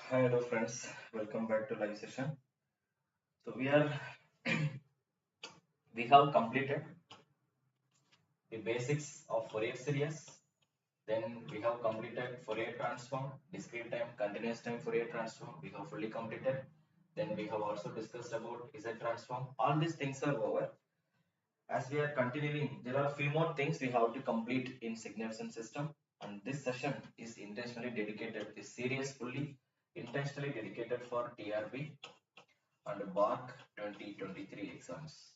Hi, hello friends. Welcome back to live session. So we have completed the basics of Fourier series. Then we have completed Fourier transform, discrete time, continuous time Fourier transform. We have fully completed. Then we have also discussed about Z transform. All these things are over. As we are continuing, there are a few more things we have to complete in signals and system. And this session is intentionally dedicated. This series fully intentionally dedicated for TRB and Barc 2023 exams.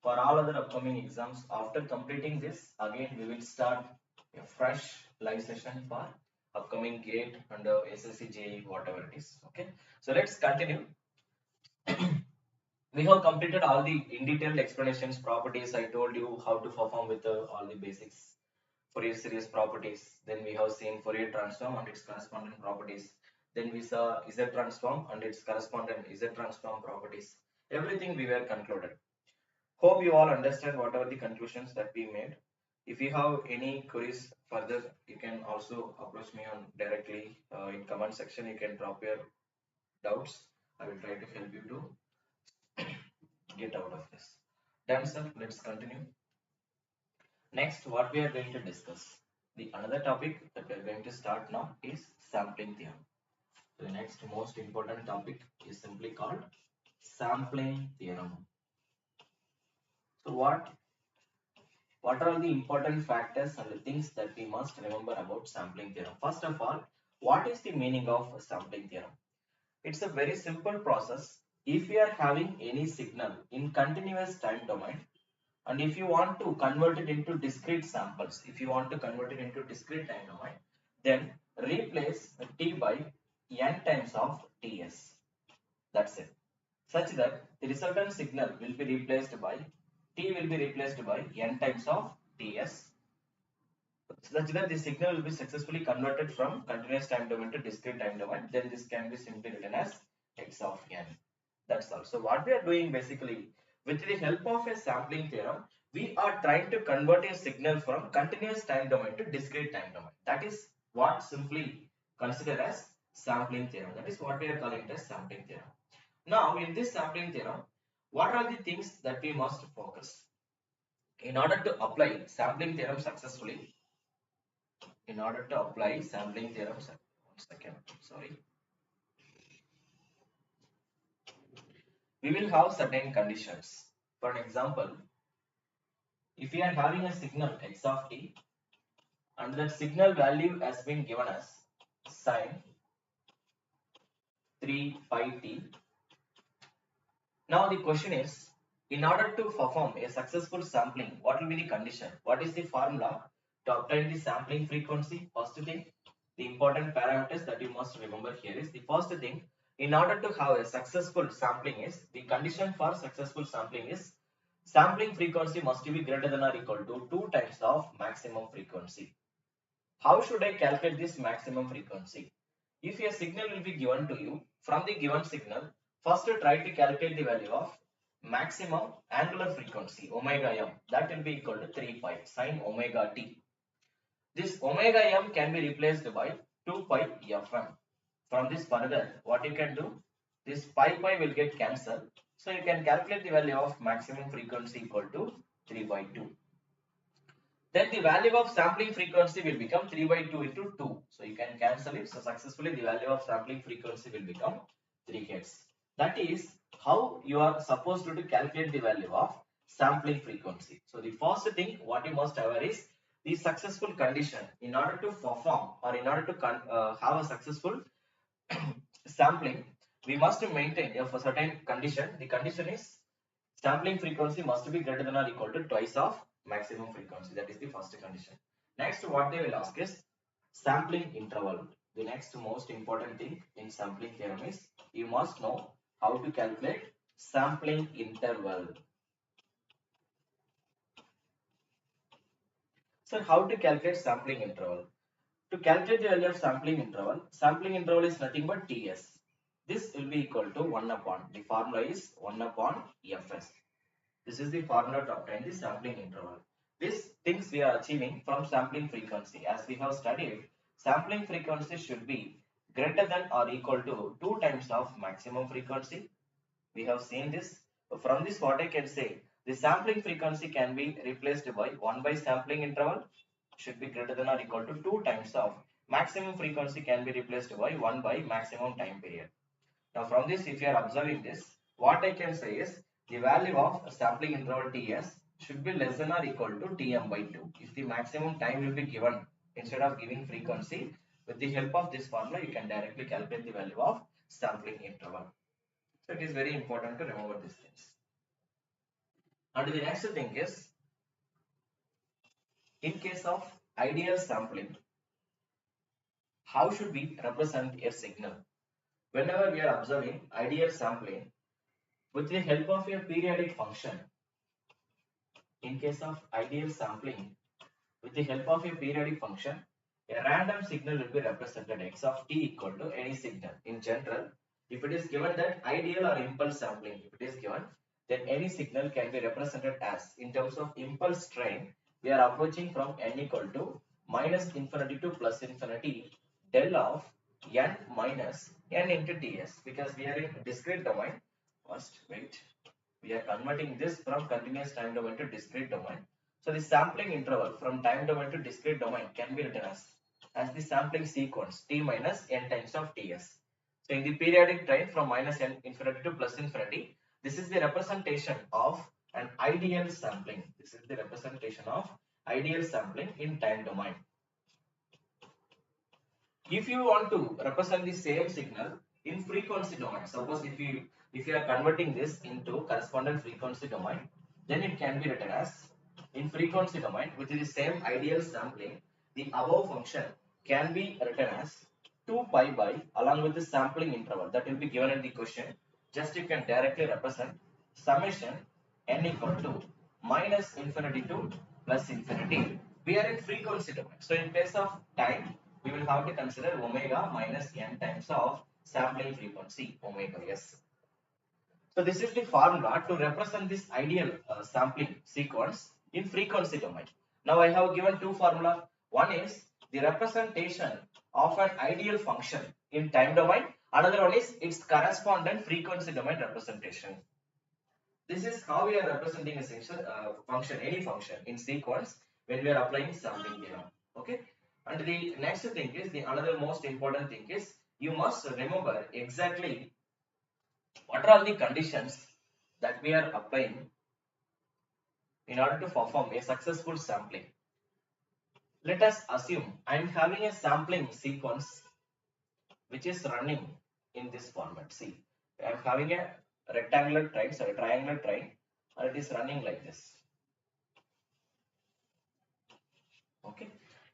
For all other upcoming exams, after completing this, again we will start a fresh live session for upcoming GATE and SSC JEE, whatever it is. Okay, so let's continue. We have completed all the in detailed explanations, properties. I told you how to perform with all the basics Fourier series properties. Then we have seen Fourier transform and its corresponding properties. Then we saw Z transform and its corresponding Z transform properties. Everything we were concluded. Hope you all understand whatever the conclusions that we made. If you have any queries further, you can also approach me on directly in comment section. You can drop your doubts. I will try to help you to get out of this. Done, sir. Let's continue. Next, what we are going to discuss. The another topic that we are going to start now is sampling theorem. The next most important topic is simply called sampling theorem. So what are the important factors and the things that we must remember about sampling theorem? First of all, what is the meaning of sampling theorem? It's a very simple process. If we are having any signal in continuous time domain, and if you want to convert it into discrete samples, if you want to convert it into discrete time domain, then replace t by n times of ts. That's it. Such that the resultant signal will be replaced by t will be replaced by n times of ts, such that the signal will be successfully converted from continuous time domain to discrete time domain. Then this can be simply written as x of n. That's all. So what we are doing basically, with the help of a sampling theorem, we are trying to convert a signal from continuous time domain to discrete time domain. That is what simply considered as sampling theorem. That is what we are calling it as sampling theorem. Now in this sampling theorem, what are the things that we must focus? In order to apply sampling theorem successfully, we will have certain conditions. For an example, if we are having a signal x of t and that signal value has been given as sine 3 pi t. Now the question is, in order to perform a successful sampling, what will be the condition? What is the formula to obtain the sampling frequency? First thing, the important parameters that you must remember here is, the first thing, in order to have a successful sampling is, the condition for successful sampling is sampling frequency must be greater than or equal to 2 times of maximum frequency. How should I calculate this maximum frequency? If a signal will be given to you, from the given signal, first try to calculate the value of maximum angular frequency omega m, that will be equal to 3 pi sine omega t. This omega m can be replaced by 2 pi fm. From this further, what you can do, this pi will get cancelled, so you can calculate the value of maximum frequency equal to 3 by 2. Then the value of sampling frequency will become 3 by 2 into 2. So you can cancel it. So successfully the value of sampling frequency will become 3 Hz. That is how you are supposed to calculate the value of sampling frequency. So the first thing what you must have is the successful condition. In order to perform or in order to have a successful sampling, we must maintain a certain condition. The condition is sampling frequency must be greater than or equal to twice of maximum frequency. That is the first condition. Next, what they will ask is sampling interval. The next most important thing in sampling theorem is you must know how to calculate sampling interval. So how to calculate sampling interval? To calculate the value of sampling interval is nothing but Ts. This will be equal to 1 upon, the formula is 1 upon Fs. This is the formula to obtain the sampling interval. These things we are achieving from sampling frequency. As we have studied, sampling frequency should be greater than or equal to 2 times of maximum frequency. We have seen this. From this, what I can say, the sampling frequency can be replaced by 1 by sampling interval should be greater than or equal to 2 times of maximum frequency can be replaced by 1 by maximum time period. Now from this, if you are observing this, what I can say is the value of sampling interval Ts should be less than or equal to Tm by 2. If the maximum time will be given instead of giving frequency, with the help of this formula, you can directly calculate the value of sampling interval. So it is very important to remember these things. And the next thing is, in case of ideal sampling, how should we represent a signal? Whenever we are observing ideal sampling, with the help of a periodic function, in case of ideal sampling, with the help of a periodic function, a random signal will be represented x of t equal to any signal. In general, if it is given that ideal or impulse sampling, if it is given, then any signal can be represented as, in terms of impulse train, we are approaching from n equal to minus infinity to plus infinity del of n minus n into ts, because we are in discrete domain. First, wait, we are converting this from continuous time domain to discrete domain. So the sampling interval from time domain to discrete domain can be written as the sampling sequence t minus n times of ts. So in the periodic train from minus n infinity to plus infinity, this is the representation of an ideal sampling. This is the representation of ideal sampling in time domain. If you want to represent the same signal in frequency domain, suppose if you are converting this into correspondent frequency domain, then it can be written as, in frequency domain with the same ideal sampling, the above function can be written as 2 pi by, along with the sampling interval that will be given in the question. Just you can directly represent summation n equal to minus infinity to plus infinity. We are in frequency domain, so in case of time, we will have to consider omega minus n times of sampling frequency, omega s. So this is the formula to represent this ideal sampling sequence in frequency domain. Now I have given two formula. One is the representation of an ideal function in time domain. Another one is its correspondent frequency domain representation. This is how we are representing a function, any function in sequence when we are applying sampling theorem. Okay. And the next thing is, the another most important thing is, you must remember exactly what are all the conditions that we are applying in order to perform a successful sampling. Let us assume I am having a sampling sequence which is running in this format. See, I am having a rectangular train, sorry, triangular train, and it is running like this. Okay.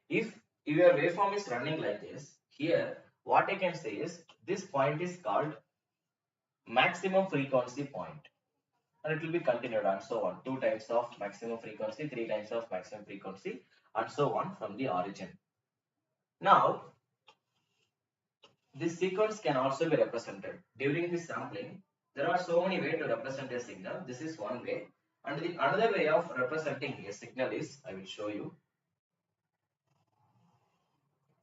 If your waveform is running like this, here what I can say is, this point is called maximum frequency point, and it will be continued and so on. 2 times of maximum frequency, 3 times of maximum frequency, and so on from the origin. Now, this sequence can also be represented during this sampling. There are so many ways to represent a signal. This is one way, and the another way of representing a signal is, I will show you.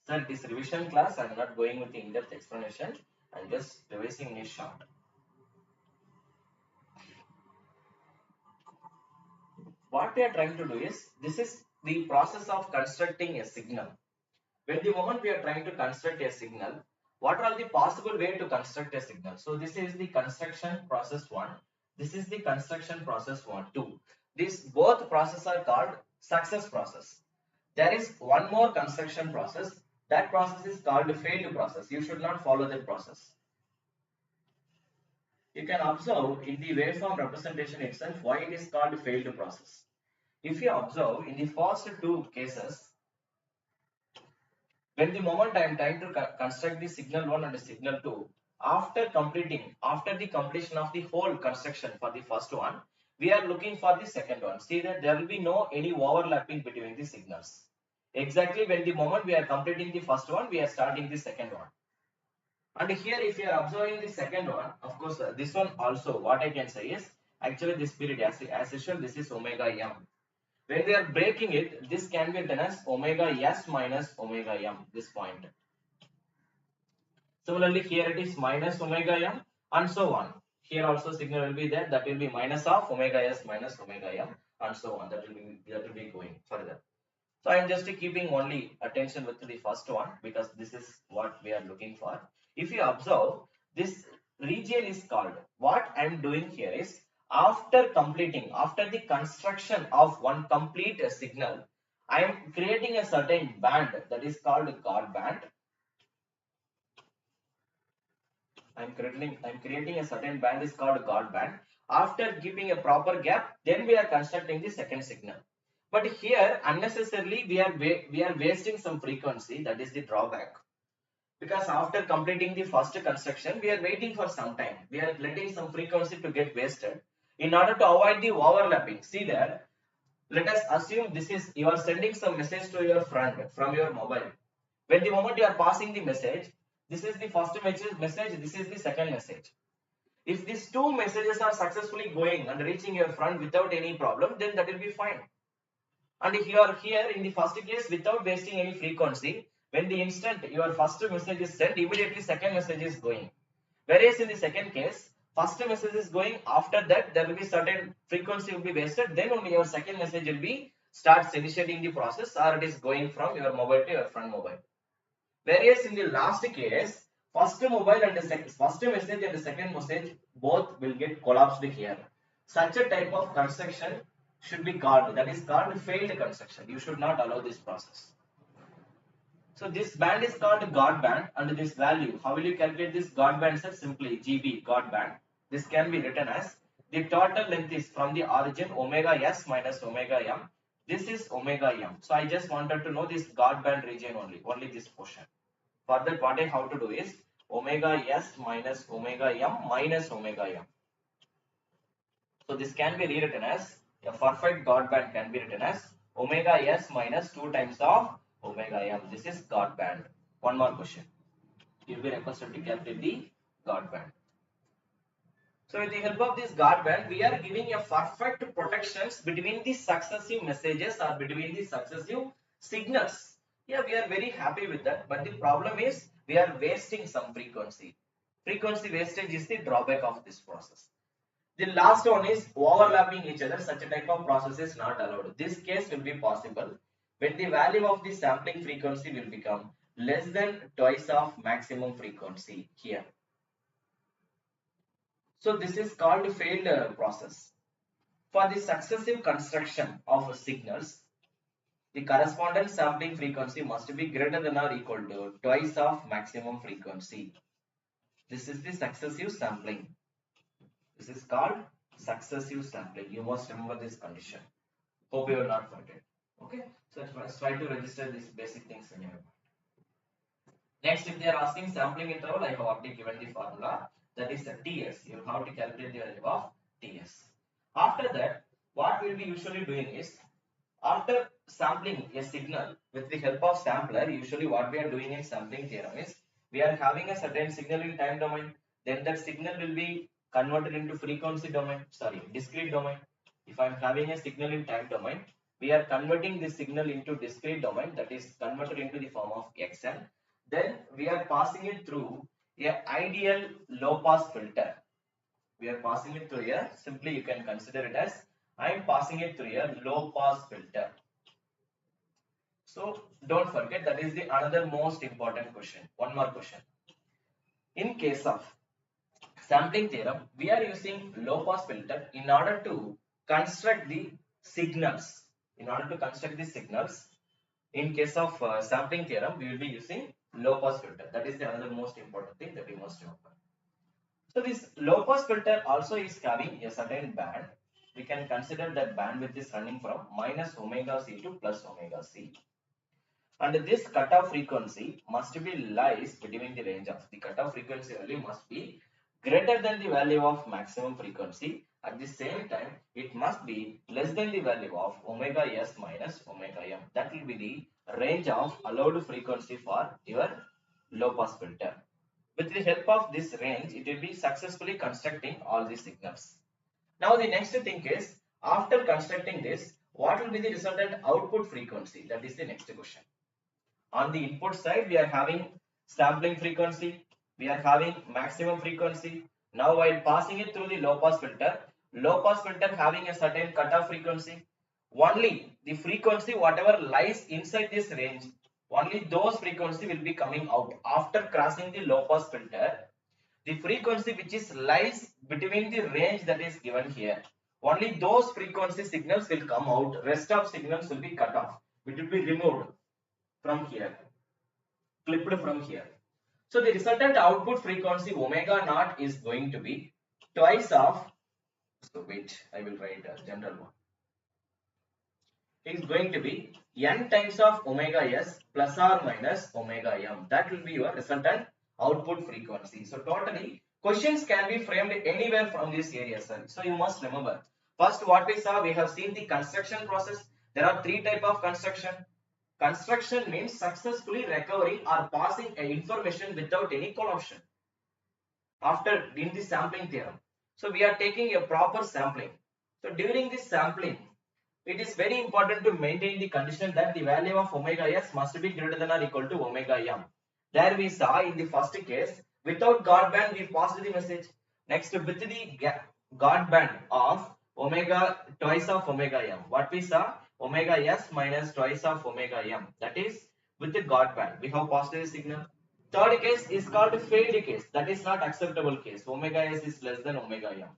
Sir, it is revision class. I am not going with the in-depth explanation. I am just revising it short. What we are trying to do is, this is the process of constructing a signal. When the moment we are trying to construct a signal, what are the possible way to construct a signal? So this is the construction process 1. This is the construction process 2. These both processes are called success process. There is one more construction process. That process is called failure process. You should not follow that process. You can observe in the waveform representation itself why it is called failure process. If you observe in the first two cases, when the moment I am trying to construct the signal 1 and the signal 2, after the completion of the whole construction for the first one, we are looking for the second one. See that there will be no any overlapping between the signals. Exactly when the moment we are completing the first one, we are starting the second one. And here if you are observing the second one, of course this one also, what I can say is, actually this period as usual, this is omega m. When we are breaking it, this can be written as omega s minus omega m, this point. Similarly, here it is minus omega m and so on. Here also signal will be there, that will be minus of omega s minus omega m and so on. That will be going further. So I am just keeping only attention with the first one because this is what we are looking for. If you observe, this region is called, what I am doing here is, after the construction of one complete signal, I am creating a certain band that is called guard band. I'm creating a certain band is called guard band. After giving a proper gap, then we are constructing the second signal. But here unnecessarily we are wasting some frequency. That is the drawback. Because after completing the first construction, we are waiting for some time. We are letting some frequency to get wasted. In order to avoid the overlapping, see there. Let us assume this is, you are sending some message to your friend from your mobile. When the moment you are passing the message, this is the first message, this is the second message. If these two messages are successfully going and reaching your friend without any problem, then that will be fine. And here in the first case, without wasting any frequency, when the instant your first message is sent, immediately second message is going. Whereas in the second case, first message is going, after that there will be certain frequency will be wasted, then only your second message will be starts initiating the process, or it is going from your mobile to your friend mobile. Whereas in the last case, first mobile and the first message and the second message both will get collapsed here. Such a type of construction should be called, that is called failed construction. You should not allow this process. So this band is called guard band, and this value, how will you calculate this guard band? Sir, simply GB guard band. This can be written as the total length is from the origin omega s minus omega m. This is omega m. So I just wanted to know this guard band region only this portion. For that, what I have to do is omega s minus omega m minus omega m. So this can be rewritten as, a perfect guard band can be written as omega s minus 2 times of omega m. This is guard band. One more question. You will be requested to calculate the guard band. So with the help of this guard band, we are giving a perfect protections between the successive messages or between the successive signals. Yeah, we are very happy with that. But the problem is we are wasting some frequency. Frequency wastage is the drawback of this process. The last one is overlapping each other. Such a type of process is not allowed. This case will be possible when the value of the sampling frequency will become less than twice of maximum frequency here. So this is called failed process. For the successive construction of signals, the corresponding sampling frequency must be greater than or equal to twice of maximum frequency. This is the successive sampling. This is called successive sampling. You must remember this condition. Hope you will not forget. Okay. So let's try to register these basic things in your mind. Next, if they are asking sampling interval, I have already given the formula. That is the TS. You have to calculate the value of TS. After that, what we will be usually doing is, after sampling a signal with the help of sampler, usually what we are doing in sampling theorem is, we are having a certain signal in time domain. Then that signal will be converted into frequency domain, discrete domain. If I am having a signal in time domain, we are converting this signal into discrete domain, that is converted into the form of XL. Then we are passing it through a ideal low pass filter. We are passing it through a, simply you can consider it as, I am passing it through a low pass filter. So don't forget, that is the another most important question. One more question. In case of sampling theorem, we are using low pass filter in order to construct the signals. In case of sampling theorem, we will be using low pass filter. That is the another most important thing that we must remember. So this low pass filter also is having a certain band. We can consider that bandwidth is running from minus omega c to plus omega c. And this cutoff frequency must be lies between the range of, the cutoff frequency value must be greater than the value of maximum frequency. At the same time, it must be less than the value of omega s minus omega m. That will be the range of allowed frequency for your low pass filter. With the help of this range, it will be successfully constructing all these signals. Now the next thing is, after constructing this, what will be the resultant output frequency? That is the next question. On the input side, we are having sampling frequency. We are having maximum frequency. Now while passing it through the low pass filter having a certain cutoff frequency, only the frequency whatever lies inside this range, only those frequency will be coming out after crossing the low pass filter. The frequency which is lies between the range that is given here, only those frequency signals will come out. Rest of signals will be cut off. It will be removed from here, clipped from here. So the resultant output frequency omega naught is going to be twice of, so wait, I will write a general one. It is going to be n times of omega s plus or minus omega m. That will be your resultant output frequency. So totally questions can be framed anywhere from this area, sir. So you must remember. First what we saw, we have seen the construction process. There are three types of construction. Construction means successfully recovering or passing information without any corruption after in the sampling theorem. So we are taking a proper sampling. So during this sampling, it is very important to maintain the condition that the value of omega s must be greater than or equal to omega m. There we saw in the first case, without guard band we passed the message. Next, with the guard band of omega twice of omega m, what we saw, omega s minus twice of omega m, that is with the guard band we have passed the signal. Third case is called failed case, that is not acceptable case, omega s is less than omega m.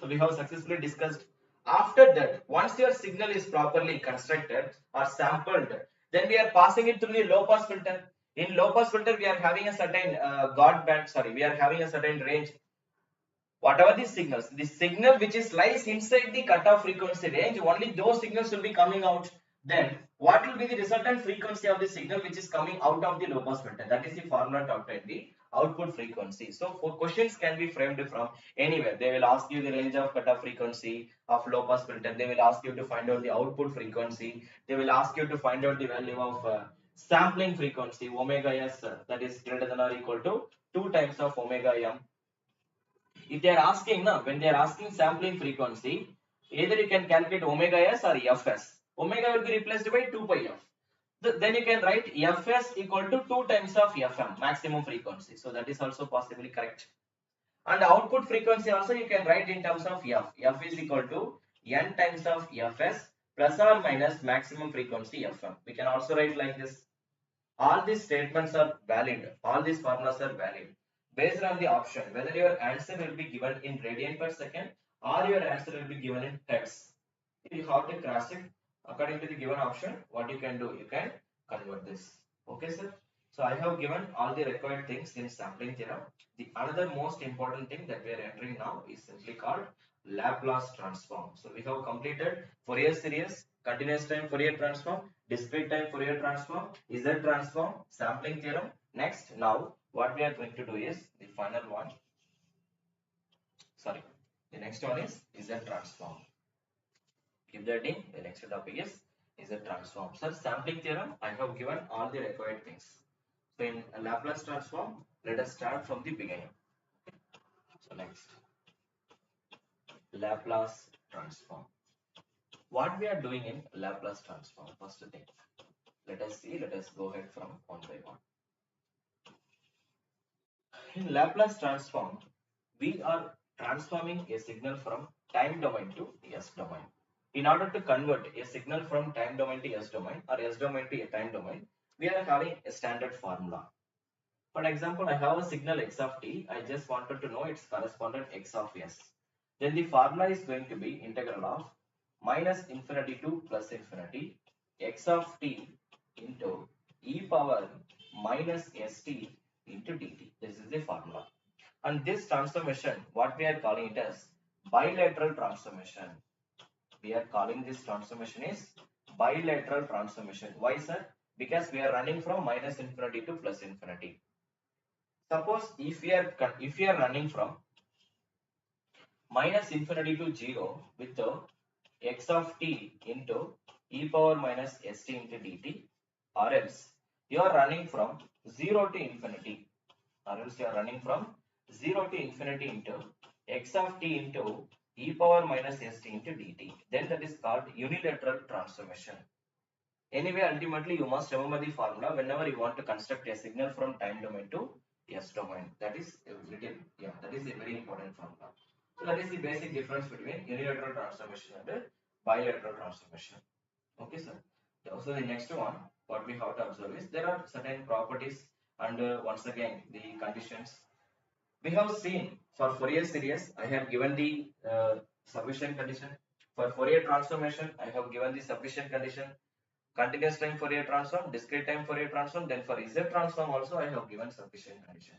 So we have successfully discussed. After that, once your signal is properly constructed or sampled, then we are passing it through the low pass filter. In low pass filter, we are having a certain we are having a certain range. Whatever the signal which is lies inside the cutoff frequency range, only those signals will be coming out. Then what will be the resultant frequency of the signal which is coming out of the low pass filter? That is the formula to obtain the output frequency. So for questions can be framed from anywhere. They will ask you the range of cutoff frequency of low pass filter. They will ask you to find out the output frequency. They will ask you to find out the value of sampling frequency omega s that is greater than or equal to 2 times of omega m. If they are asking, no, when they are asking sampling frequency, either you can calculate omega s or fs. Omega will be replaced by 2 pi f. Then you can write fs equal to 2 times of fm, maximum frequency. So that is also possibly correct. And output frequency also you can write in terms of f. F is equal to n times of fs plus or minus maximum frequency fm. We can also write like this. All these statements are valid. All these formulas are valid based on the option whether your answer will be given in radian per second or your answer will be given in hertz. You have to cross it according to the given option. What you can do, you can convert this. Okay, sir. So I have given all the required things in sampling theorem. The another most important thing that we are entering now is simply called Laplace transform. So we have completed Fourier series, continuous time Fourier transform, discrete time Fourier transform, Z transform, sampling theorem. Next, now what we are going to do is the final one. Sorry, the next one is Z transform. Keep that in. The next topic is Z transform. So sampling theorem, I have given all the required things. So in Laplace transform, let us start from the beginning. So next, Laplace transform. What we are doing in Laplace transform? First thing, let us see. Let us go ahead from one by one. In Laplace transform, we are transforming a signal from time domain to S domain. In order to convert a signal from time domain to S domain or S domain to a time domain, we are having a standard formula. For example, I have a signal x of t. I just wanted to know its correspondent x of s. Then the formula is going to be integral of minus infinity to plus infinity x of t into e power minus st into dt. This is the formula. And this transformation, what we are calling it as bilateral transformation. We are calling this transformation is bilateral transformation. Why, sir? Because we are running from minus infinity to plus infinity. Suppose if we are running from minus infinity to 0 with the x of t into e power minus st into dt, or else you are running from 0 to infinity, or else you are running from 0 to infinity into x of t into e power minus st into dt, then that is called unilateral transformation. Anyway, ultimately you must remember the formula whenever you want to construct a signal from time domain to S domain. That is a little, yeah, that is a very important formula. So that is the basic difference between unilateral transformation and bilateral transformation. Okay, sir. Also, the next one, what we have to observe is there are certain properties and once again the conditions. We have seen for Fourier series, I have given the sufficient condition. For Fourier transformation, I have given the sufficient condition. Continuous time Fourier transform, discrete time Fourier transform. Then for Z transform also, I have given sufficient condition.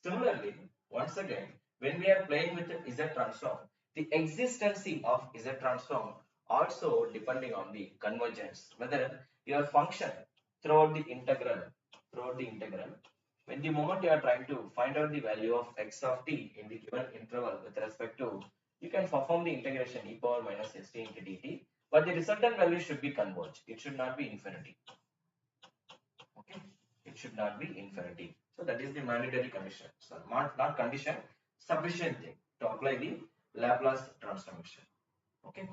Similarly, once again, when we are playing with the Z transform, the existence of Z transform also depending on the convergence, whether your function throughout the integral, when the moment you are trying to find out the value of x of t in the given interval with respect to, you can perform the integration e power minus st into dt, but the resultant value should be converged. It should not be infinity. Okay, it should not be infinity. So that is the mandatory condition. So not condition, sufficient thing to apply the Laplace transformation. Okay.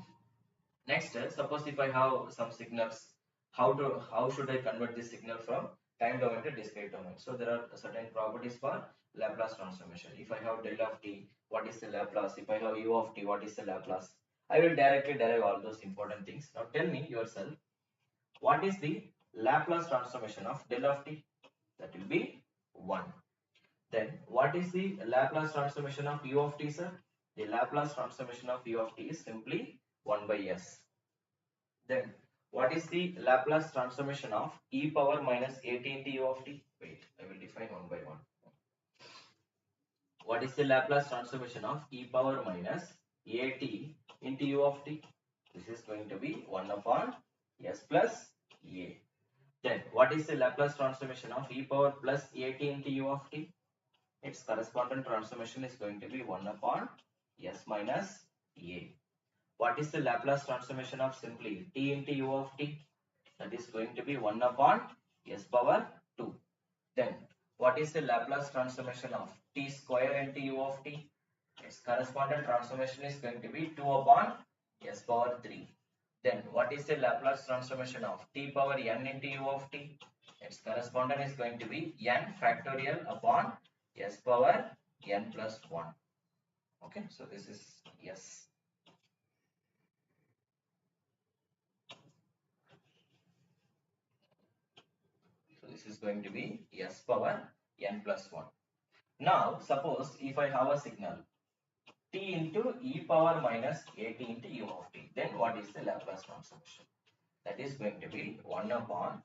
Next, suppose if I have some signals, how should I convert this signal from time domain to discrete domain? So there are certain properties for Laplace transformation. If I have del of t, what is the Laplace? If I have u of t, what is the Laplace? I will directly derive all those important things. Now tell me yourself, what is the Laplace transformation of del of t? That will be 1. Then what is the Laplace transformation of u of t, sir? The Laplace transformation of u of t is simply 1 by s. Then what is the Laplace transformation of e power minus at into u of t? Wait, I will define one by one. What is the Laplace transformation of e power minus at into u of t? This is going to be 1 upon s plus a. Then what is the Laplace transformation of e power plus at into u of t? Its corresponding transformation is going to be 1 upon s minus a. What is the Laplace transformation of simply t into u of t? That is going to be 1 upon s power 2. Then what is the Laplace transformation of t square into u of t? Its corresponding transformation is going to be 2 upon s power 3. Then what is the Laplace transformation of t power n into u of t? Its correspondent is going to be n factorial upon s power n plus 1. Okay, so this is yes. So this is going to be s power n plus 1. Now suppose if I have a signal t into e power minus at into u of t, then what is the Laplace transformation? That is going to be 1 upon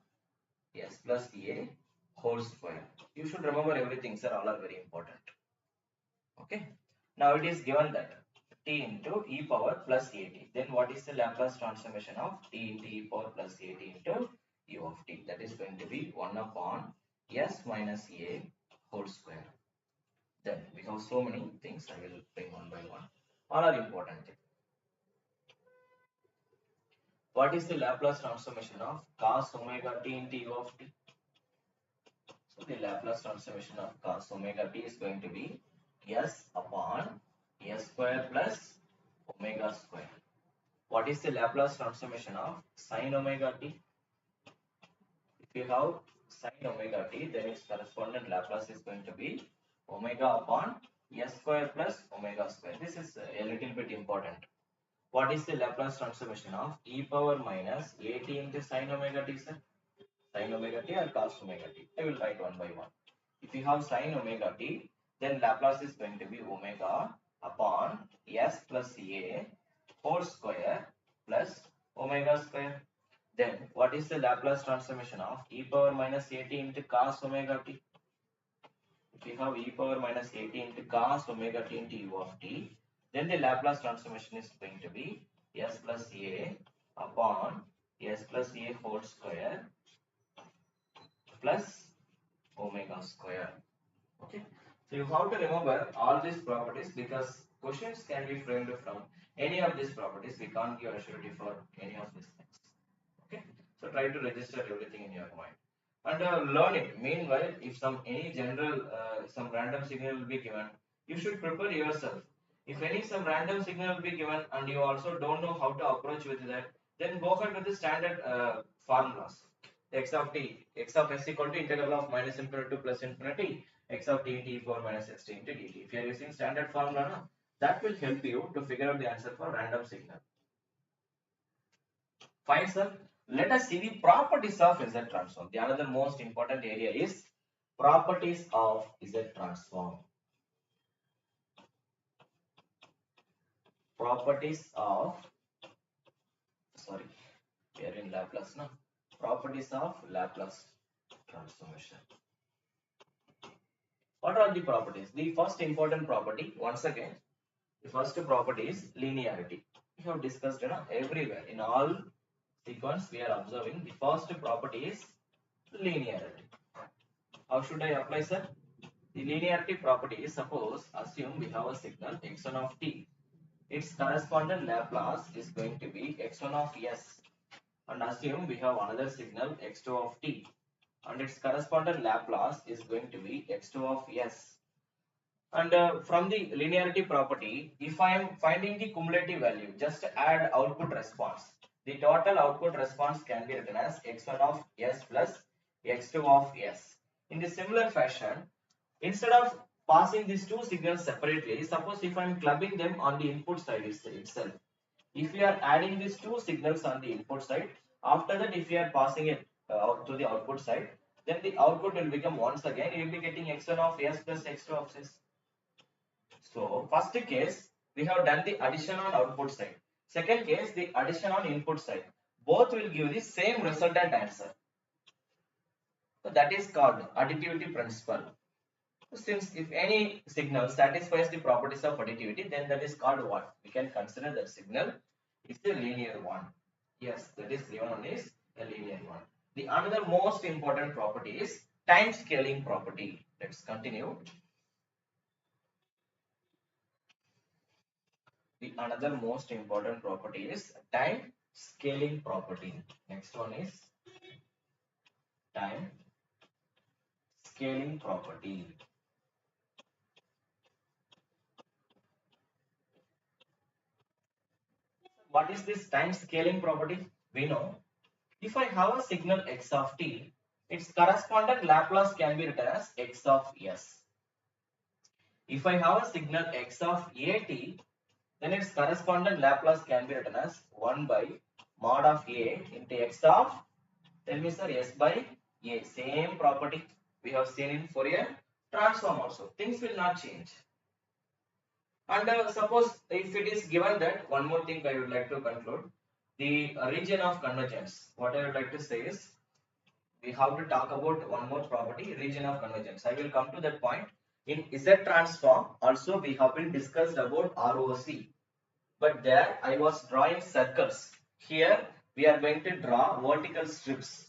s plus a whole square. You should remember everything, sir. All are very important. Okay. Now it is given that t into e power plus at. Then what is the Laplace transformation of t into e power plus at into u of t? That is going to be 1 upon s minus a whole square. Then we have so many things. I will bring one by one. All are important. What is the Laplace transformation of cos omega t into u of t? So the Laplace transformation of cos omega t is going to be s upon s square plus omega square. What is the Laplace transformation of sin omega t? If you have sin omega t, then its correspondent Laplace is going to be omega upon s square plus omega square. This is a little bit important. What is the Laplace transformation of e power minus at into sin omega t, sir? Sin omega t or cos omega t? I will write one by one. If you have sin omega t, then Laplace is going to be omega upon s plus a whole square plus omega square. Then what is the Laplace transformation of e power minus at into cos omega t? If you have e power minus at into cos omega t into u of t, then the Laplace transformation is going to be s plus a upon s plus a whole square plus omega square. Okay, so you have to remember all these properties because questions can be framed from any of these properties. We can't give a surety for any of these things. Okay, so try to register everything in your mind and learn it. Meanwhile, if any general some random signal will be given, you should prepare yourself. If some random signal will be given and you also don't know how to approach with that, then go ahead with the standard formulas. X of t, x of s equal to integral of minus infinity to plus infinity x of t into e power minus x t into dt. If you are using standard formula, no, that will help you to figure out the answer for random signal. Fine, sir. Let us see the properties of Z transform. The another most important area is properties of Z transform. Properties of, sorry, we are in Laplace now. Properties of Laplace transformation. What are the properties? The first important property, once again, the first property is linearity. We have discussed everywhere. In all sequence, we are observing the first property is linearity. How should I apply, sir? The linearity property is, suppose, assume we have a signal x1 of t. Its corresponding Laplace is going to be x1 of s. And assume we have another signal x2 of t. And its corresponding Laplace is going to be x2 of s. And from the linearity property, if I am finding the cumulative value, just add output response. The total output response can be written as x1 of s plus x2 of s. In the similar fashion, instead of passing these two signals separately, suppose if I am clubbing them on the input side itself. If we are adding these two signals on the input side, after that if we are passing it out to the output side, then the output will become once again, you will be getting x1 of s plus x2 of s. So first case, we have done the addition on output side. Second case, the addition on input side. Both will give the same resultant answer. So that is called additivity principle. Since if any signal satisfies the properties of additivity, then that is called what? We can consider that signal is a linear one. Yes, that is given one is a linear one. The another most important property is time scaling property. Let's continue. The another most important property is time scaling property. Next one is time scaling property. What is this time scaling property? We know if I have a signal x of t, its corresponding Laplace can be written as x of s. If I have a signal x of at, then its corresponding Laplace can be written as 1 by mod of a into x of, tell me sir, s by a. Same property we have seen in Fourier transform also. Things will not change. And suppose if it is given that, one more thing I would like to conclude, the region of convergence. What I would like to say is, we have to talk about one more property, region of convergence. I will come to that point. In Z transform also we have been discussed about ROC, but there I was drawing circles. Here we are going to draw vertical strips.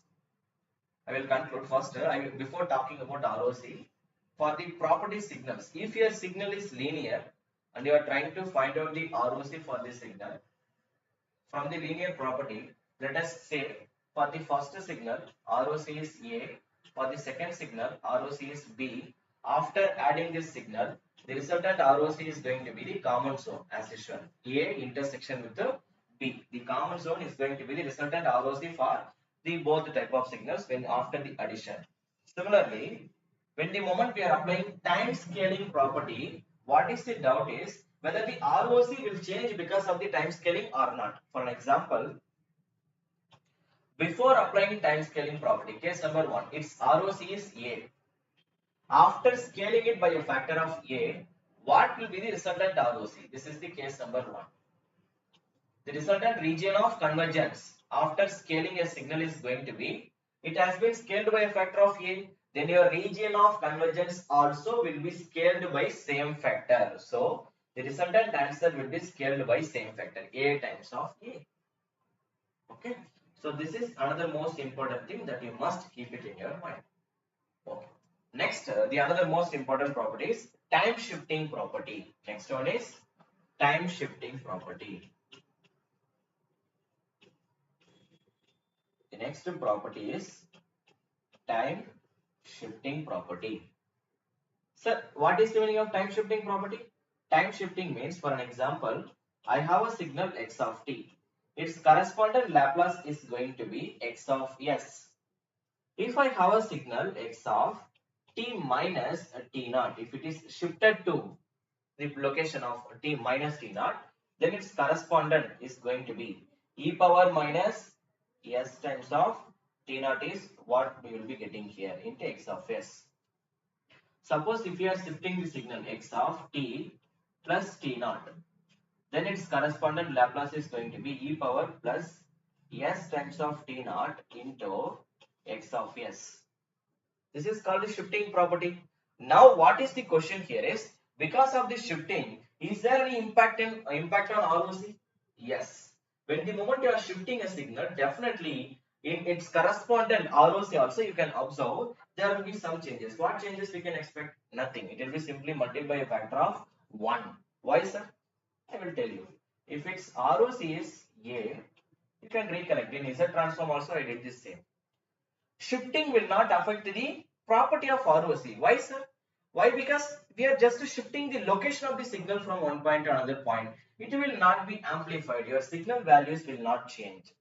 I will conclude first. Before talking about ROC, for the property signals, if your signal is linear and you are trying to find out the ROC for the signal, from the linear property, let us say for the first signal ROC is A, for the second signal ROC is B. After adding this signal, the resultant ROC is going to be the common zone as usual. A intersection with the B. The common zone is going to be the resultant ROC for the both type of signals when after the addition. Similarly, when the moment we are applying time scaling property, what is the doubt is whether the ROC will change because of the time scaling or not. For an example, before applying time scaling property, case number 1, its ROC is A. After scaling it by a factor of A, what will be the resultant ROC? This is the case number 1. The resultant region of convergence after scaling a signal is going to be, it has been scaled by a factor of A, then your region of convergence also will be scaled by same factor. So the resultant answer will be scaled by same factor, A times of A. Okay. So this is another most important thing that you must keep it in your mind. Okay. Next, the another most important property is time shifting property. Next one is time shifting property. The next property is time shifting property. Sir, what is the meaning of time shifting property? Time shifting means, for an example, I have a signal x of t. Its corresponding Laplace is going to be x of s. If I have a signal x of t minus t naught, if it is shifted to the location of t minus t naught, then its correspondent is going to be e power minus s times of t naught is what we will be getting here into x of s. Suppose if we are shifting the signal x of t plus t naught, then its correspondent Laplace is going to be e power plus s times of t naught into x of s. This is called the shifting property. Now what is the question here is, because of the shifting, is there any impact on ROC? Yes. When the moment you are shifting a signal, definitely in its correspondent ROC also you can observe there will be some changes. What changes we can expect? Nothing. It will be simply multiplied by a factor of 1. Why, sir? I will tell you. If its ROC is A, you can recollect. In Z transform also I did the same. Shifting will not affect the property of ROC. Why, sir? Why? Because we are just shifting the location of the signal from one point to another point. It will not be amplified. Your signal values will not change.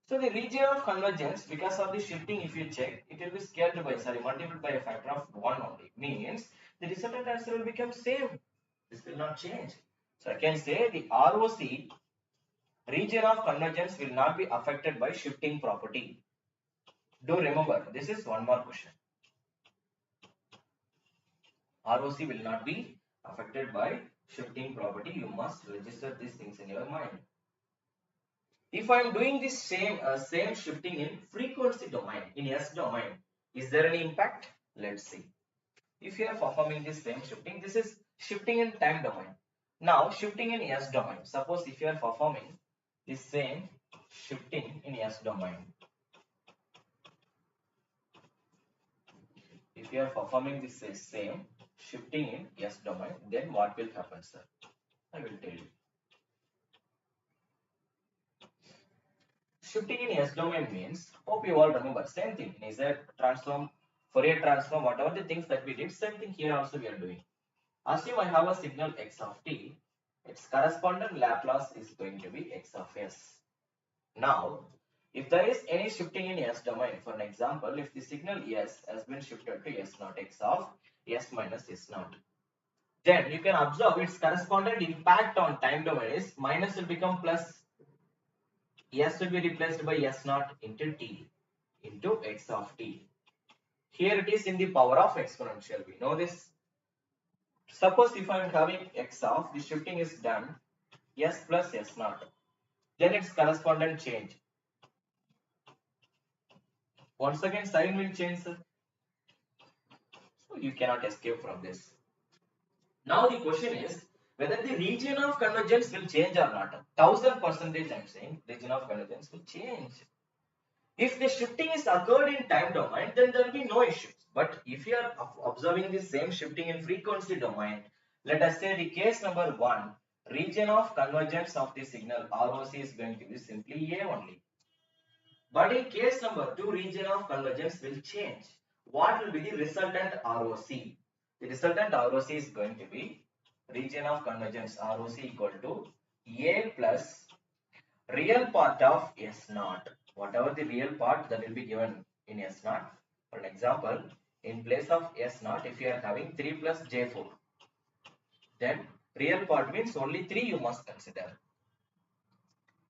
So the region of convergence, because of the shifting, if you check, it will be scaled by, multiplied by a factor of 1 only. Means the resultant answer will become same. This will not change. So I can say the ROC, region of convergence, will not be affected by shifting property. Do remember, this is one more question. ROC will not be affected by shifting property. You must register these things in your mind. If I am doing this same shifting in frequency domain, in S domain, is there any impact? Let's see. If you are performing this same shifting, this is shifting in time domain. Now shifting in S domain. Suppose if you are performing this same shifting in S domain. If you are performing this same shifting in S domain, then what will happen, sir? I will tell you. Shifting in S domain means, hope you all remember, same thing in Z transform, Fourier transform, whatever the things that we did, same thing here also we are doing. Assume I have a signal x of t, its correspondent Laplace is going to be x of s. Now, if there is any shifting in S domain, for an example, if the signal S has been shifted to S naught, x of S minus S naught, then you can observe its correspondent impact on time domain is minus will become plus, S will be replaced by S naught into t into x of t. Here it is in the power of exponential. We know this. Suppose if I am having x of, the shifting is done S plus S naught, then its correspondent change. Once again sign will change, sir. So you cannot escape from this. Now the question is whether the region of convergence will change or not. 1000% I am saying region of convergence will change. If the shifting is occurred in time domain, then there will be no issues. But if you are observing the same shifting in frequency domain, let us say the case number 1, region of convergence of the signal ROC is going to be simply A only. But in case number 2, region of convergence will change. What will be the resultant ROC? The resultant ROC is going to be region of convergence ROC equal to A plus real part of S naught. Whatever the real part that will be given in S naught. For an example, in place of S naught, if you are having 3 plus J4, then real part means only 3 you must consider.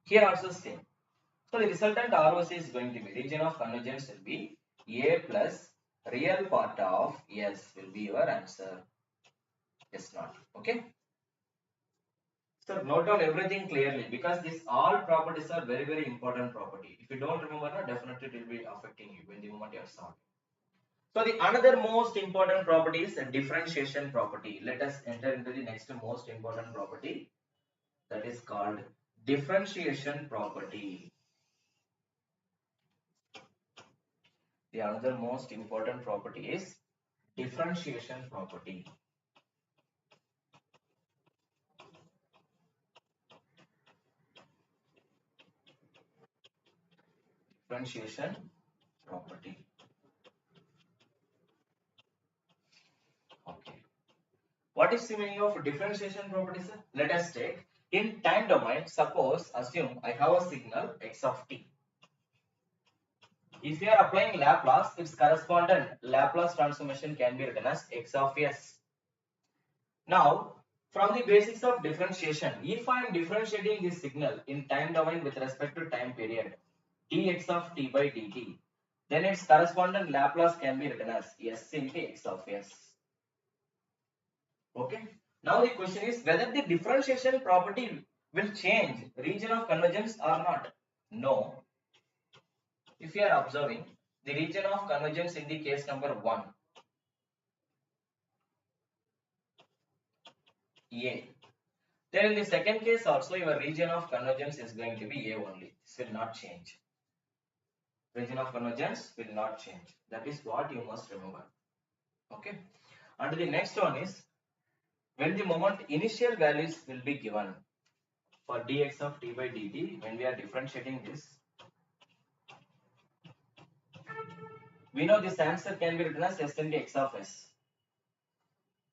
Here also same. So the resultant ROC is going to be, region of convergence will be A plus real part of S will be your answer. S naught. Okay. So note down everything clearly, because these all properties are very, very important property. If you don't remember, definitely it will be affecting you when the moment you are solving. So the another most important property is a differentiation property. Let us enter into the next most important property, that is called differentiation property. The another most important property is differentiation property. Differentiation property. Okay. What is the meaning of differentiation property, sir? Let us take in time domain. Suppose assume I have a signal x of t. If you are applying Laplace, its correspondent Laplace transformation can be written as x of s. Now, from the basics of differentiation, if I am differentiating this signal in time domain with respect to time period, dx of t by dt, then its correspondent Laplace can be written as s into x of s. Okay. Now the question is whether the differentiation property will change region of convergence or not. No. If you are observing the region of convergence in the case number 1, A. Then in the second case also your region of convergence is going to be A only. This will not change. Region of convergence will not change. That is what you must remember. Okay. And the next one is when the moment initial values will be given for dx of t by dt, when we are differentiating this, we know this answer can be written as s into x of s.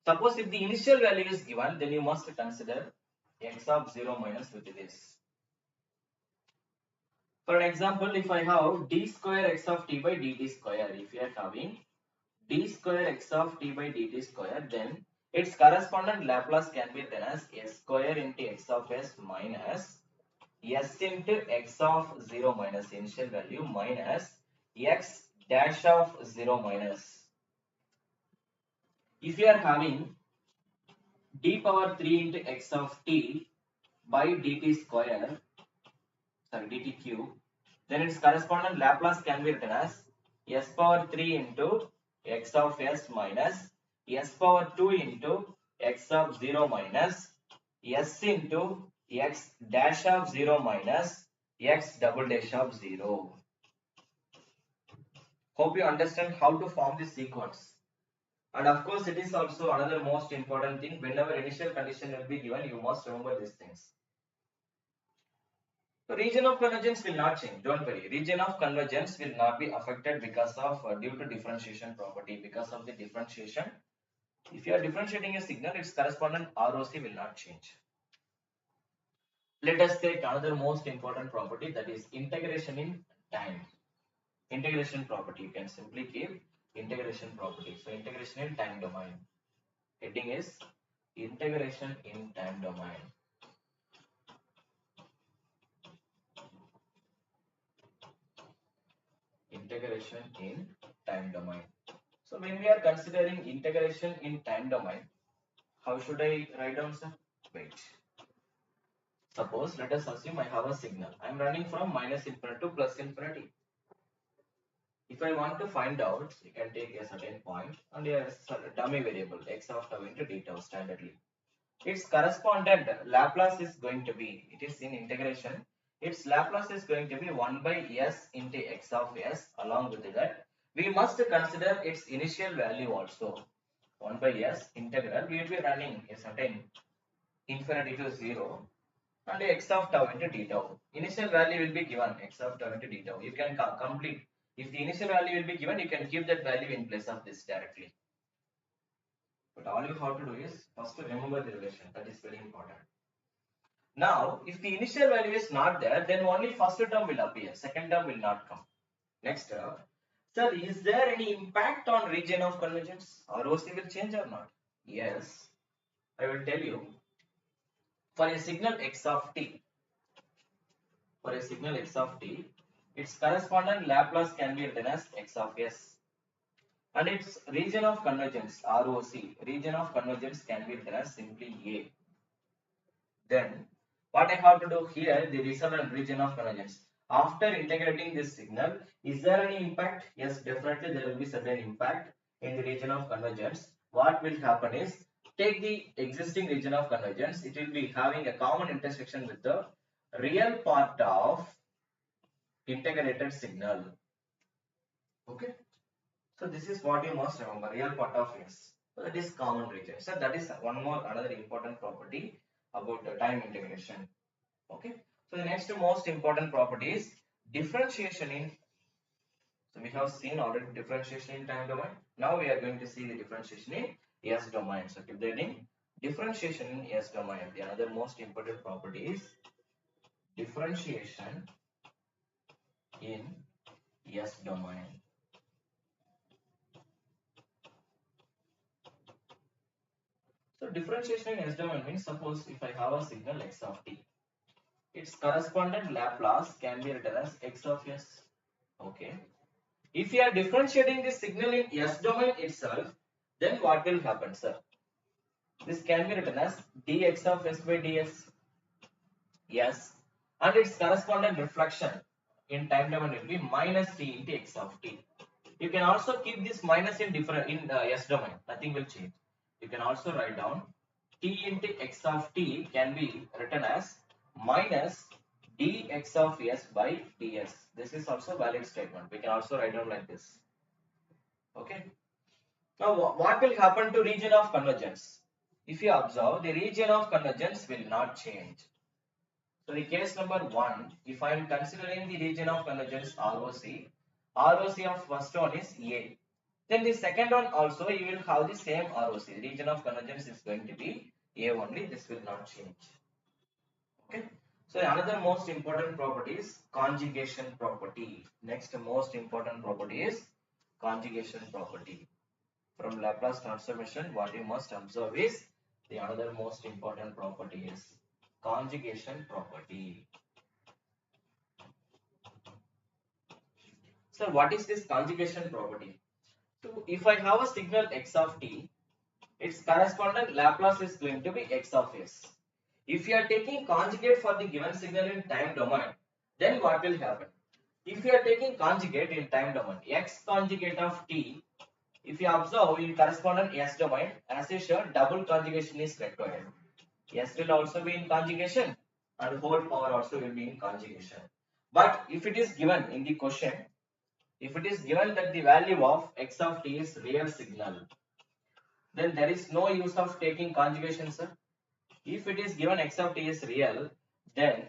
Suppose if the initial value is given, then you must consider x of 0 minus with this. For an example, if I have d square x of t by dt square, if you are having d square x of t by dt square, then its correspondent Laplace can be written as s square into x of s minus s into x of 0 minus initial value minus x dash of 0 minus. If you are having d power 3 into x of t by dt square, sorry, dt cube, then its correspondent Laplace can be written as s power 3 into x of s minus s power 2 into x of 0 minus s into x dash of 0 minus x double dash of 0. Hope you understand how to form this sequence. And of course, it is also another most important thing. Whenever initial condition will be given, you must remember these things. The region of convergence will not change. Don't worry. Region of convergence will not be affected because of due to differentiation property. Because of the differentiation, if you are differentiating a signal, its correspondent ROC will not change. Let us take another most important property, that is integration in time. Integration property. You can simply keep integration property. So integration in time domain. Heading is integration in time domain. Integration in time domain. So when we are considering integration in time domain, how should I write down, sir? Wait. Suppose let us assume I have a signal. I am running from minus infinity to plus infinity. If I want to find out, you can take a certain point and a dummy variable x of tau into d tau standardly. Its correspondent Laplace is going to be, it is in integration, its Laplace is going to be 1 by s into x of s. Along with that, we must consider its initial value also. 1 by s integral, we will be running a certain infinity to 0 and x of tau into d tau. Initial value will be given x of tau into d tau. You can complete. If the initial value will be given, you can keep that value in place of this directly. But all you have to do is first to remember the relation. That is very important. Now, if the initial value is not there, then only first term will appear. Second term will not come. Next term. Sir, is there any impact on region of convergence? ROC will change or not? Yes. I will tell you. For a signal x of t, its correspondent Laplace can be written as x of s. And its region of convergence, ROC, region of convergence can be written as simply A. Then, what I have to do here, the resultant region of convergence. After integrating this signal, is there any impact? Yes, definitely there will be certain impact in the region of convergence. What will happen is, take the existing region of convergence, it will be having a common intersection with the real part of integrated signal. Okay. So this is what you must remember, real part of s. So that is common region. So that is one more another important property about the time integration. Okay. So the next most important property is differentiation in. So we have seen already differentiation in time domain. Now we are going to see the differentiation in s domain. So keep reading. Differentiation in s domain. The another most important property is differentiation in S domain. So differentiation in S domain means, suppose if I have a signal x of t, its correspondent Laplace can be written as x of s. Okay. If you are differentiating this signal in S domain itself, then what will happen, sir? This can be written as dx of s by ds. Yes. And its correspondent reflection in time domain will be minus t into x of t. You can also keep this minus in S domain. Nothing will change. You can also write down t into x of t can be written as minus dx of s by ds. This is also valid statement. We can also write down like this. Okay. Now what will happen to region of convergence? If you observe, the region of convergence will not change. So the case number 1, if I am considering the region of convergence ROC of first one is A. Then the second one also you will have the same ROC. The region of convergence is going to be A only. This will not change. Okay. So another most important property is conjugation property. Next most important property is conjugation property. From Laplace transformation, what you must observe is the another most important property is conjugation property. So what is this conjugation property? So if I have a signal x of t, its correspondent Laplace is going to be x of s. If you are taking conjugate for the given signal in time domain, then what will happen? If you are taking conjugate in time domain, x conjugate of t, if you observe in correspondent s domain, as is shown, double conjugation is required. S will also be in conjugation and whole power also will be in conjugation. But if it is given in the question, if it is given that the value of x of t is real signal, then there is no use of taking conjugation, sir. If it is given x of t is real, then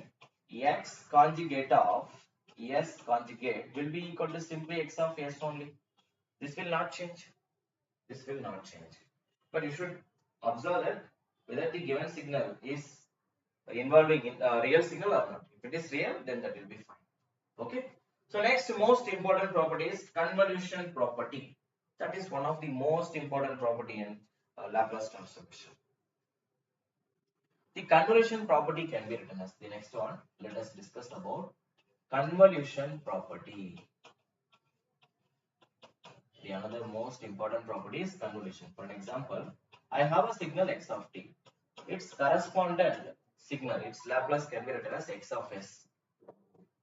x conjugate of s conjugate will be equal to simply x of s only. This will not change. This will not change. But you should observe that whether the given signal is involving in real signal or not. If it is real, then that will be fine. Okay. So next most important property is convolution property. That is one of the most important property in Laplace transformation. The convolution property can be written as the next one. Let us discuss about convolution property. The another most important property is convolution. For an example, I have a signal x of t. Its correspondent signal, its Laplace can be written as x of s.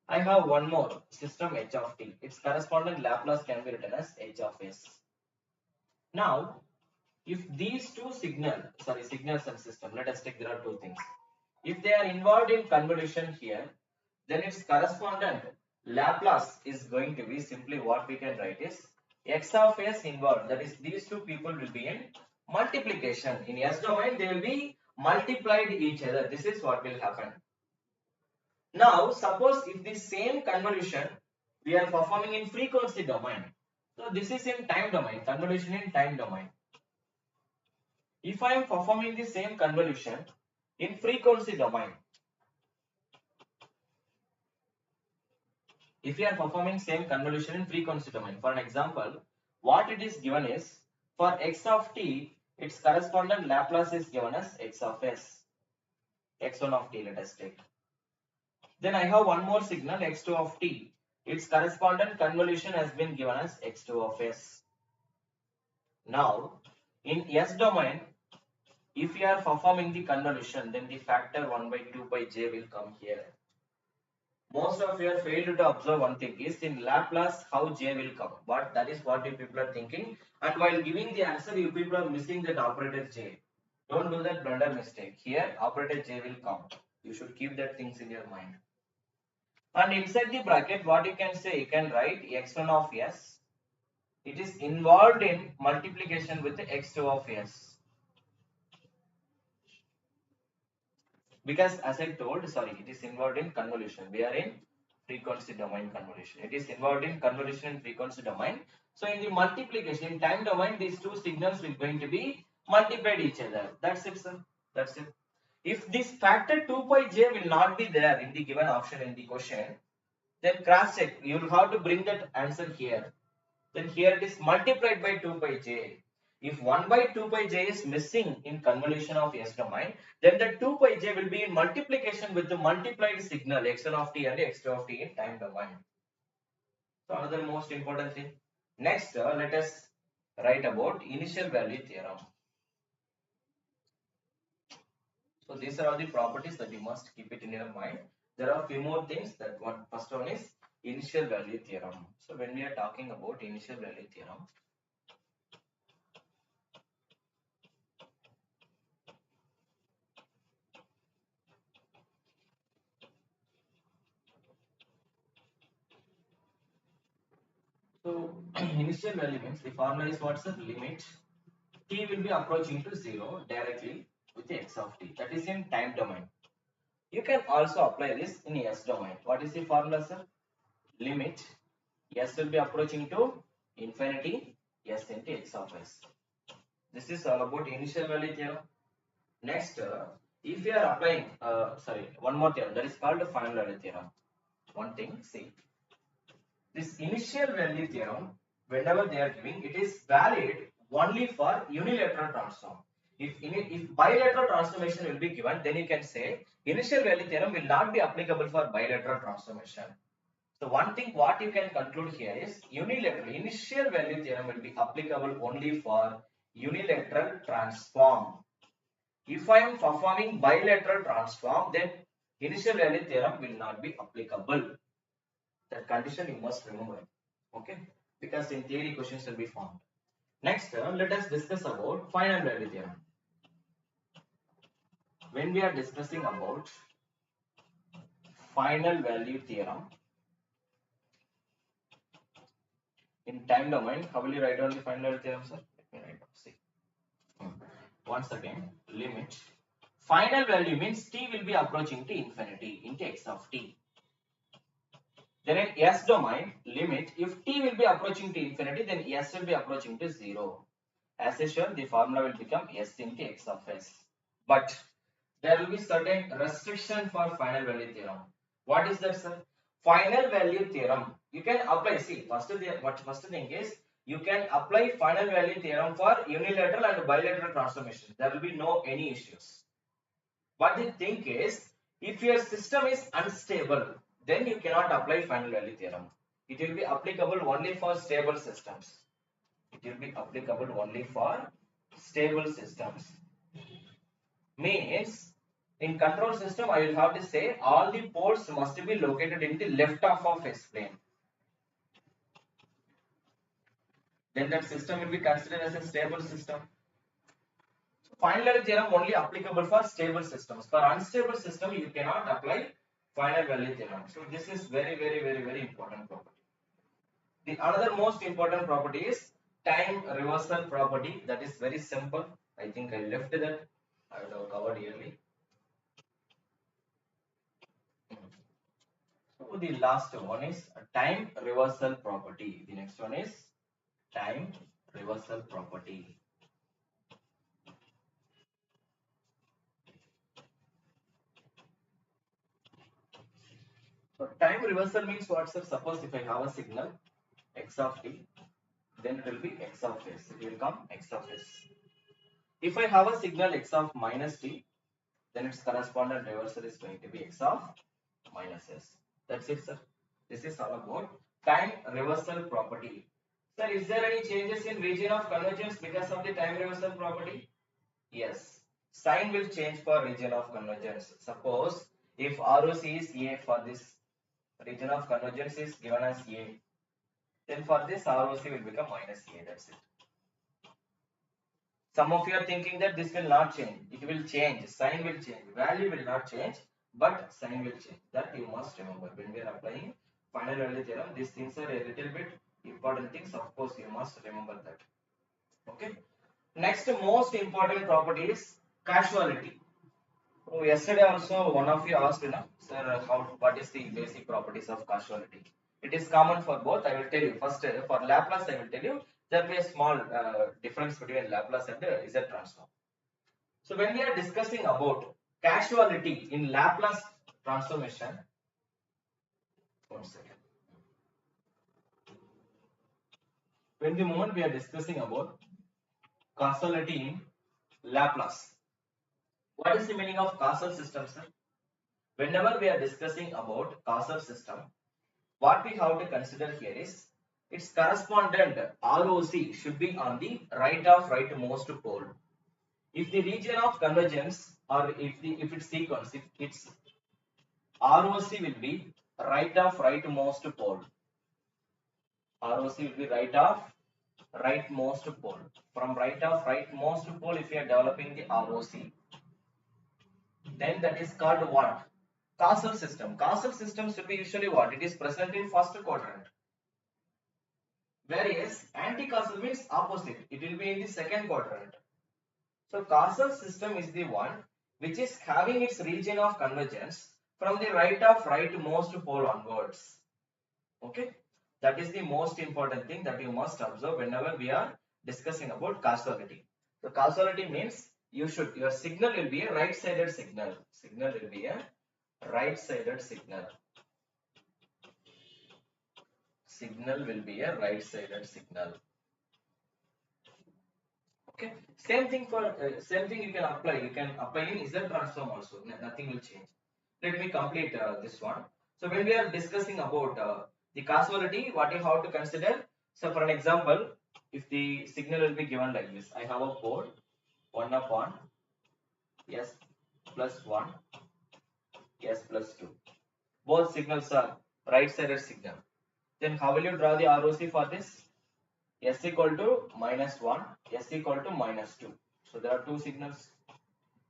I have one more system h of t. Its correspondent Laplace can be written as h of s. Now, if these two signals and system, let us take there are two things. If they are involved in convolution here, then its correspondent Laplace is going to be simply what we can write is x of s involved. That is, these two people will be in multiplication. In S domain, they will be multiplied each other. This is what will happen. Now, suppose if the same convolution we are performing in frequency domain. So this is in time domain, convolution in time domain. If I am performing the same convolution in frequency domain, if you are performing same convolution in frequency domain, for an example, what it is given is for x of t, its correspondent Laplace is given as x of s. x1 of t, let us take. Then I have one more signal x2 of t. Its correspondent convolution has been given as x2 of s. Now, in S domain, if you are performing the convolution, then the factor 1 by 2 by j will come here. Most of you are failed to observe one thing is in Laplace how j will come. But that is what you people are thinking. And while giving the answer, you people are missing that operator j. Don't do that blunder mistake. Here, operator j will come. You should keep that things in your mind. And inside the bracket, what you can say, you can write x1 of s. It is involved in multiplication with the x2 of s. Because as I told, it is involved in convolution. We are in frequency domain convolution. It is involved in convolution in frequency domain. So in the multiplication, in time domain, these two signals will going to be multiplied each other. That's it, sir. That's it. If this factor 2 pi j will not be there in the given option in the question, Then cross check. You will have to bring that answer here. Then here it is multiplied by 2 pi j. If 1 by 2 pi j is missing in convolution of S domain, then the 2 pi j will be in multiplication with the multiplied signal x1 of t and x2 of t in time domain. So another most important thing. Next, let us write about initial value theorem. So these are all the properties that you must keep it in your mind. There are a few more things. That one, first one is initial value theorem. So when we are talking about initial value theorem, so initial value means the formula is what's the limit t will be approaching to 0 directly with x of t. That is in time domain. You can also apply this in S domain. What is the formula, sir? Limit S will be approaching to infinity S into x of s. This is all about initial value theorem. Next, if you are applying, one more theorem that is called the final value theorem. One thing, see, this initial value theorem, whenever they are giving, it is valid only for unilateral transform. If bilateral transformation will be given, then you can say initial value theorem will not be applicable for bilateral transformation. So one thing what you can conclude here is unilateral initial value theorem will be applicable only for unilateral transform. If I am performing bilateral transform, then initial value theorem will not be applicable. That condition you must remember. Okay, because in theory questions will be found. Next, let us discuss about final value theorem. When we are discussing about final value theorem in time domain, how will you write down the final value theorem, sir? Let me write down. See. Once again, limit final value means t will be approaching to infinity into x of t. Then in S domain, limit if t will be approaching to infinity, then S will be approaching to 0. As usual, the formula will become S into x of s. But there will be certain restriction for final value theorem. What is that, sir? Final value theorem. You can apply. See, first thing is you can apply final value theorem for unilateral and bilateral transformation. There will be no any issues. But the thing is, if your system is unstable, then you cannot apply final value theorem. It will be applicable only for stable systems. It will be applicable only for stable systems. Means in control system, I will have to say all the ports must be located in the left half of S plane. Then that system will be considered as a stable system. Final value theorem only applicable for stable systems. For unstable system, you cannot apply final value theorem. So this is very important property. The another most important property is time reversal property. That is very simple. I think I left that. I would have covered early. So the last one is time reversal property. The next one is time reversal property. So time reversal means what, sir? Suppose if I have a signal x of t, then it will be x of s. It will come x of s. If I have a signal x of minus t, then its corresponding reversal is going to be x of minus s. That's it, sir. This is all about time reversal property. Sir, is there any changes in region of convergence because of the time reversal property? Yes. Sign will change for region of convergence. Suppose if ROC is A, for this region of convergence is given as A, then for this ROC will become minus A. That's it. Some of you are thinking that this will not change. It will change. Sign will change. Value will not change, but sign will change. That you must remember when we are applying final value theorem. These things are a little bit important things. Of course, you must remember that. Okay. Next, most important property is causality. So yesterday also one of you asked, sir, what is the basic properties of causality? It is common for both. I will tell you first for Laplace. I will tell you there will be a small difference between Laplace and Z transform. So when we are discussing about causality in Laplace transformation, one second. when the moment we are discussing about causality in Laplace. What is the meaning of causal system, sir? Whenever we are discussing about causal system, what we have to consider here is its correspondent ROC should be on the right of rightmost pole. If the region of convergence or if its sequence, if its ROC will be right of rightmost pole. ROC will be right of rightmost pole. From right of rightmost pole, if you are developing the ROC, then that is called what? Causal system. Causal systems will be usually what? It is present in first quadrant. Whereas anti-causal means opposite. It will be in the second quadrant. So causal system is the one which is having its region of convergence from the right of rightmost pole onwards. Okay, that is the most important thing that you must observe whenever we are discussing about causality. So causality means your signal will be a right-sided signal. Signal will be a right-sided signal. Signal will be a right-sided signal. Okay, same thing you can apply. You can apply in Z transform also. Nothing will change. Let me complete this one. So when we are discussing about the causality, what you have to consider. So for an example, if the signal will be given like this, I have a pole 1 upon S plus 1, S plus 2. Both signals are right-sided signal. Then how will you draw the ROC for this? S equal to minus 1, S equal to minus 2. So there are two signals.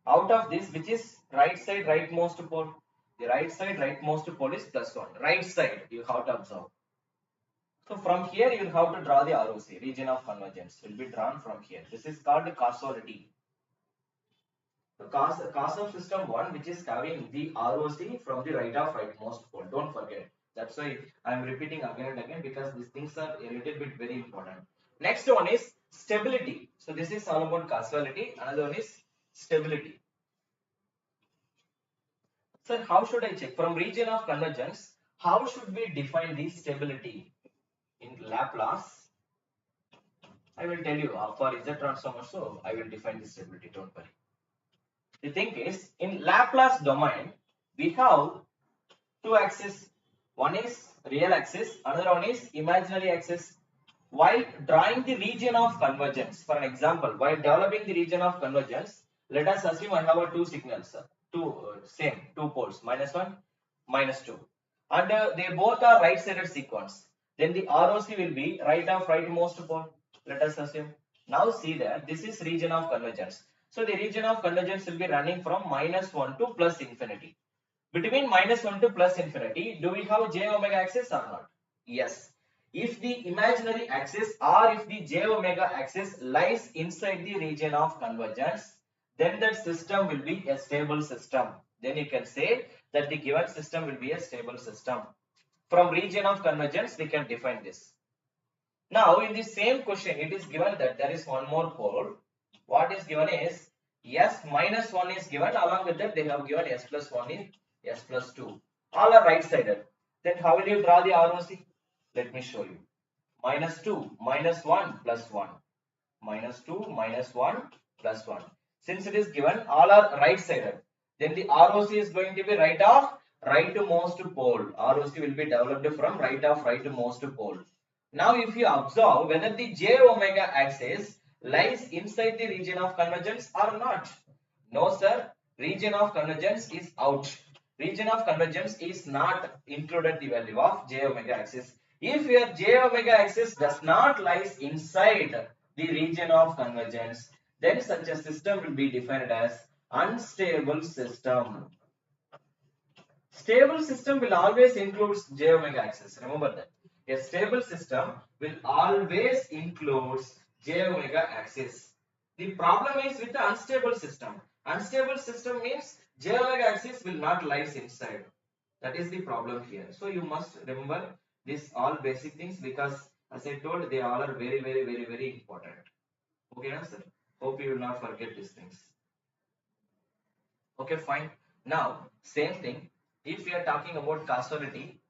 Out of this, which is right side rightmost pole? The right side rightmost pole is plus 1. Right side you have to observe. So from here you have to draw the ROC, region of convergence will be drawn from here. This is called causality. The causal system 1 which is having the ROC from the right of rightmost pole. Don't forget. That's why I am repeating again and again because these things are a little bit very important. Next one is stability. So this is all about causality. Another one is stability. Sir, how should I check? From region of convergence, how should we define the stability? In Laplace, I will tell you for Z transform also, I will define the stability, don't worry. The thing is, in Laplace domain, we have two axes. One is real axis, another one is imaginary axis. While drawing the region of convergence, for an example, while developing the region of convergence, let us assume I have two signals, two poles, minus 1, minus 2. And they both are right-sided sequence. Then the ROC will be right of rightmost pole. Let us assume. Now see that this is region of convergence. So the region of convergence will be running from minus 1 to plus infinity. Between minus 1 to plus infinity, do we have j omega axis or not? Yes. If the imaginary axis or if the j omega axis lies inside the region of convergence, then that system will be a stable system. Then you can say that the given system will be a stable system. From region of convergence, we can define this. Now, in the same question, it is given that there is one more pole. What is given is S minus 1 is given. Along with that, they have given S plus 1 is S plus 2. All are right-sided. Then how will you draw the ROC? Let me show you. Minus 2, minus 1, plus 1. Minus 2, minus 1, plus 1. Since it is given, all are right-sided. Then the ROC is going to be right of rightmost pole. ROC will be developed from right of rightmost pole. Now, if you observe whether the j omega axis lies inside the region of convergence or not. No, sir. Region of convergence is out. Region of convergence is not included the value of j omega axis. If your j omega axis does not lies inside the region of convergence, then such a system will be defined as unstable system. Stable system will always include j omega axis. Remember that. A stable system will always include j omega axis. The problem is with the unstable system. Unstable system means j omega axis will not lies inside. That is the problem here. So you must remember this all basic things because as I told they all are very important. Okay, sir. Hope you will not forget these things. Okay, fine. Now same thing. If we are talking about causality,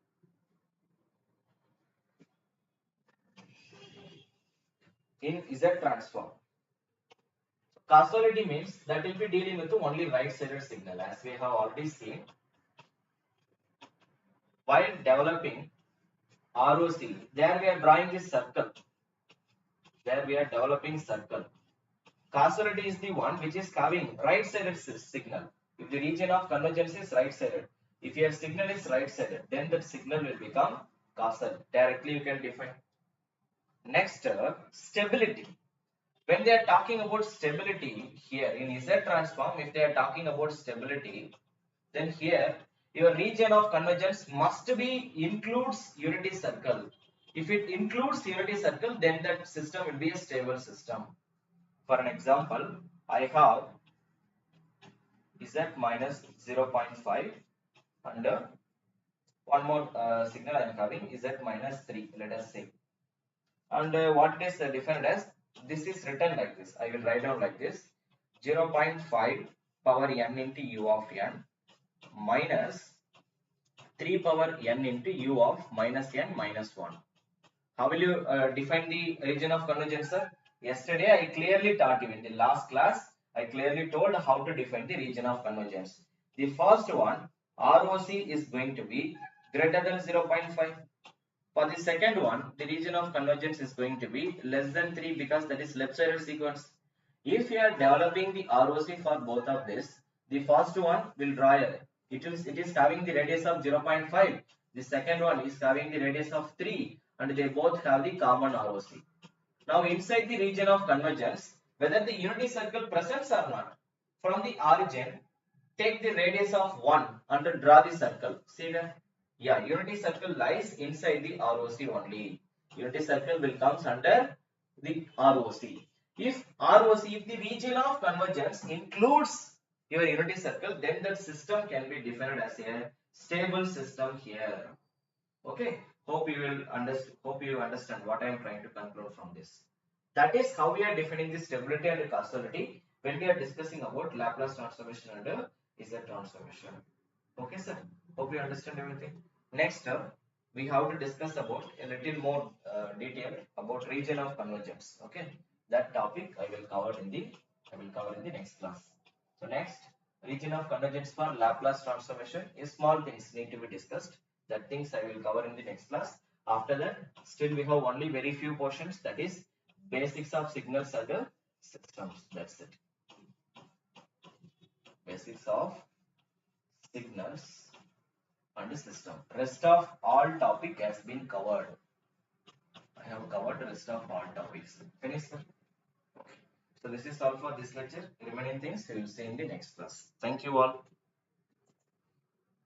in Z transform. Causality means that will be dealing with only right-sided signal, as we have already seen. While developing ROC, there we are drawing this circle. There we are developing circle. Causality is the one which is having right-sided signal. If the region of convergence is right-sided, if your signal is right-sided, then that signal will become causal. Directly you can define. Next, stability. When they are talking about stability here in Z transform, if they are talking about stability, then here your region of convergence must be includes unity circle. If it includes unity circle, then that system will be a stable system. For an example, I have Z minus 0.5 and one more signal I am having Z minus 3, let us say. And what it is defined as, this is written like this. I will write down like this: 0.5 power n into u of n minus 3 power n into u of minus n minus 1. How will you define the region of convergence, sir? Yesterday I clearly taught you. In the last class I clearly told how to define the region of convergence. The first one, ROC is going to be greater than 0.5. For the second one, the region of convergence is going to be less than 3 because that is left-sided sequence. If you are developing the ROC for both of this, the first one will draw it is having the radius of 0.5. The second one is having the radius of 3 and they both have the common ROC. Now inside the region of convergence, whether the unity circle presents or not, from the origin, take the radius of 1 and draw the circle. See that? Yeah, unity circle lies inside the ROC only. Unity circle will comes under the ROC. If the region of convergence includes your unity circle, then that system can be defined as a stable system here. Okay. Hope you understand what I am trying to conclude from this. That is how we are defining the stability and the causality when we are discussing about Laplace transformation and Z transformation. Okay, sir. Hope you understand everything. Next up, we have to discuss about a little more detail about region of convergence. Okay, that topic I will cover in the next class. So next, region of convergence for Laplace transformation is small things need to be discussed. That things I will cover in the next class. After that, still we have only very few portions, that is basics of signals and systems. That's it. Basics of signals and system. Rest of all topic has been covered. I have covered the rest of all topics. Finished, sir? Okay. So this is all for this lecture. Remaining things we will see in the next class. Thank you all.